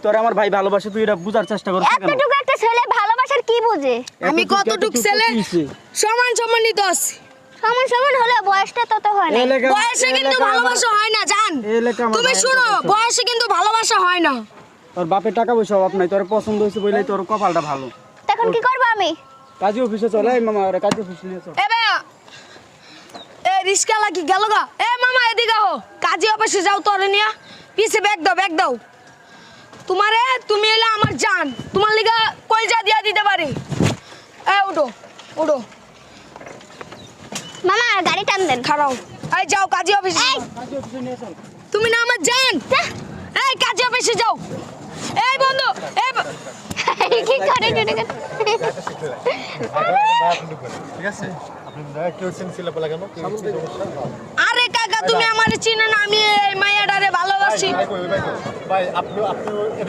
তোরে আমার ভাই ভালোবাসে, তুই এটা বুঝার চেষ্টা কর। এতটুকু একটা ছেলে ভালোবাসার কি বুঝে? আমি কতটুকু ছেলে সমান সমানই তো আছি। সমান সমান হলে বয়সটা তত হয় না। বয়সে কিন্তু ভালোবাসা হয় না জান। তুমি শুনো, বয়সে কিন্তু ভালোবাসা হয় না। তোর বাপের টাকা পয়সা অভাব নাই, তোর পছন্দ হয়েছে বলেই তোর কপালটা ভালো। তখন কি করব আমি? কাজী অফিসে চলে আয় মামা, ওরে কাজী অফিসে নিয়ে চল। এ ভাইয়া, এ রিস্কা লাগি গেল গা। এ মামা এদিকে আও, কাজী অফিসে যাও তোরে নিয়া। পিছে ব্যাগ দাও, ব্যাগ দাও। তোমারে তুমি এলে আমার জান, তোমার লিগা কলজা দিয়া দিতে পারি। এ উঠো উঠো। মামা গাড়ি টান দেন। খারাও, এই যাও কাজী অফিসে। এই কাজী অফিসে নিয়ে চল। তুমি না আমার জান। এই কাজী অফিসে যাও। এই বন্ধু, এই কি করে শুনে গেল? ঠিক আছে আপনি কেউ ছিল বলা কেন আরে কাকা তুমি আমারে চিনেন, আমি এই মাইয়াটারে ভালোবাসি। ভাই আপনি